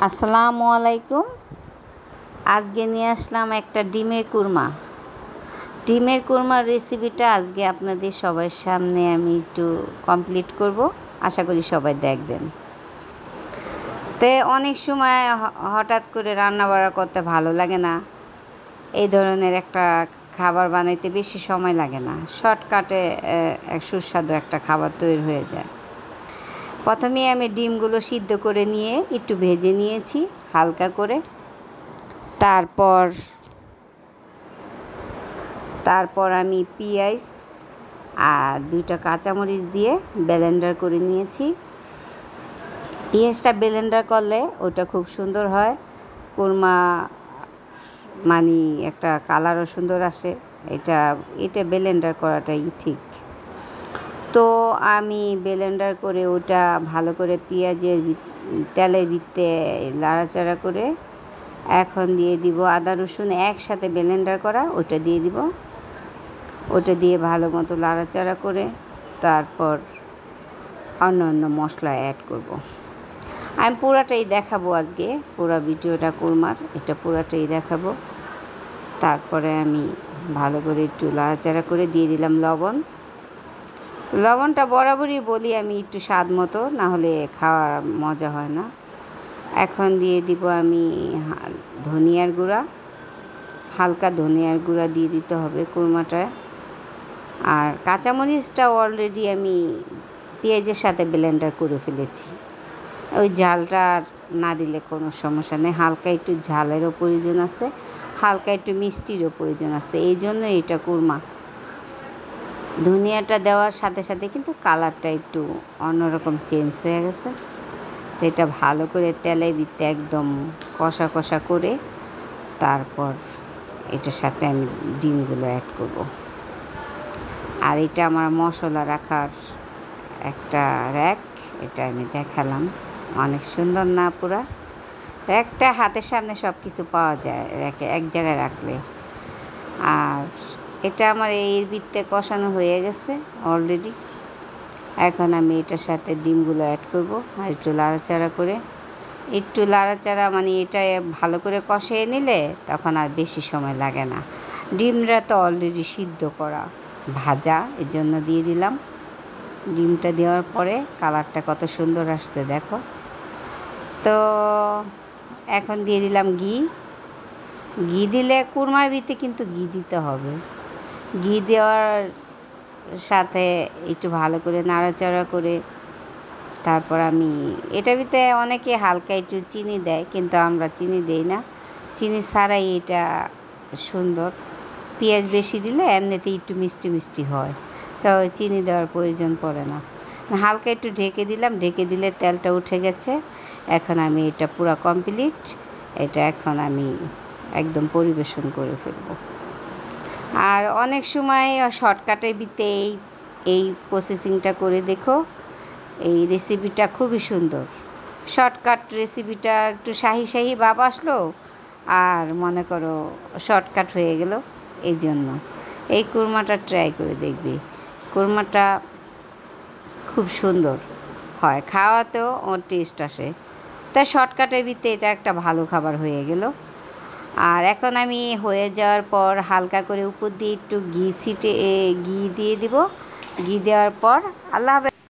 আসসালামু আলাইকুম। আজকে নিয়ে আসলাম একটা ডিমের কুরমা। ডিমের কুরমার রেসিপিটা আজকে আপনাদের সবার সামনে আমি একটু কমপ্লিট করব, আশা করি সবাই দেখবেন। তো অনেক সময় হঠাৎ করে রান্না বাড়া করতে ভালো লাগে না, এই ধরনের একটা খাবার বানাইতে বেশি সময় লাগে না, শর্টকাটে এক সুস্বাদু একটা খাবার তৈরি হয়ে যায়। প্রথমে আমি ডিমগুলো সিদ্ধ করে নিয়ে একটু ভেজে নিয়েছি হালকা করে। তারপর আমি পেঁয়াজ আর 2টা কাঁচামরিচ দিয়ে ব্লেন্ডার করে নিয়েছি। পেঁয়াজটা ব্লেন্ডার করলে ওটা খুব সুন্দর হয়, কুরমা মানে একটা কালারও সুন্দর আসে। এটা ব্লেন্ডার করাটাই ঠিক। তো আমি ব্লেন্ডার করে ওটা ভালো করে পেঁয়াজের তেলের ভিতরে লাড়াচাড়া করে এখন দিয়ে দিব আদা রসুন একসাথে ব্লেন্ডার করা, ওটা দিয়ে দিব। ওটা দিয়ে ভালো মতো লাড়াচাড়া করে তারপর অন্য মশলা অ্যাড করব। আমি পুরাটাই দেখাবো আজকে, পুরো ভিডিওটা কুরমার এটা পুরাটাই দেখাবো। তারপরে আমি ভালো করে একটু লাড়াচাড়া করে দিয়ে দিলাম লবণ। লবণটা বরাবরই বলি আমি একটু স্বাদ মতো, না হলে খাওয়ার মজা হয় না। এখন দিয়ে দিব আমি ধনিয়ার গুঁড়া, হালকা ধনিয়ার গুঁড়া দিয়ে দিতে হবে কুরমাটায়। আর কাঁচামরিচটা অলরেডি আমি পেঁয়াজের সাথে ব্লেন্ডার করে ফেলেছি, ওই ঝালটা আর না দিলে কোনো সমস্যা নেই। হালকা একটু ঝালেরও প্রয়োজন আছে, হালকা একটু মিষ্টিরও প্রয়োজন আছে, এই জন্য এটা কুরমা। ধনিয়াটা দেওয়ার সাথে সাথে কিন্তু কালারটা একটু অন্যরকম চেঞ্জ হয়ে গেছে। তো এটা ভালো করে তেলে ভিতরে একদম কষা কষা করে তারপর এটার সাথে আমি ডিমগুলো অ্যাড করব। আর এটা আমার মশলা রাখার একটা র্যাক, এটা আমি দেখালাম, অনেক সুন্দর না পুরা র্যাকটা, হাতের সামনে সব কিছু পাওয়া যায় র্যাকে এক জায়গায় রাখলে। আর এটা আমার এর ভিতরে কষানো হয়ে গেছে অলরেডি। এখন আমি এটার সাথে ডিমগুলো অ্যাড করব আর একটু লাড়াচাড়া মানে এটা ভালো করে কষিয়ে নিলে তখন আর বেশি সময় লাগে না। ডিমটা তো অলরেডি সিদ্ধ করা ভাজা, এই জন্য দিয়ে দিলাম। ডিমটা দেওয়ার পরে কালারটা কত সুন্দর আসছে দেখো। তো এখন দিয়ে দিলাম ঘি দিলে কুরমার ভিতরে কিন্তু ঘি দিতে হবে। ঘি দেওয়ার সাথে একটু ভালো করে নাড়াচাড়া করে তারপর আমি এটার ভিতরে অনেকে হালকা একটু চিনি দেয়, কিন্তু আমরা চিনি দেই না, চিনি ছাড়াই এটা সুন্দর। পেঁয়াজ বেশি দিলে এমনিতেই একটু মিষ্টি মিষ্টি হয়, তো চিনি দেওয়ার প্রয়োজন পড়ে না। হালকা একটু ঢেকে দিলাম, ঢেকে দিলে তেলটা উঠে গেছে। এখন আমি এটা পুরো কমপ্লিট, এটা এখন আমি একদম পরিবেশন করে ফেলব। আর অনেক সময় শর্টকাটের ভিতরে এই প্রসেসিংটা করে দেখো, এই রেসিপিটা খুবই সুন্দর। শর্টকাট রেসিপিটা একটু শাহি শাহি ভাব আসলো আর মনে করো শর্টকাট হয়ে গেল, এই জন্য এই কুরমাটা ট্রাই করে দেখবি। কুরমাটা খুব সুন্দর হয়, খাওয়াতেও ওর টেস্ট আসে। তাই শর্টকাটের ভিতরে এটা একটা ভালো খাবার হয়ে গেল। আর এখন আমি হয়ে যাওয়ার পর হালকা করে উপর দিয়ে একটু ঘি দিয়ে দিব। ঘি দেওয়ার পর আল্লাহ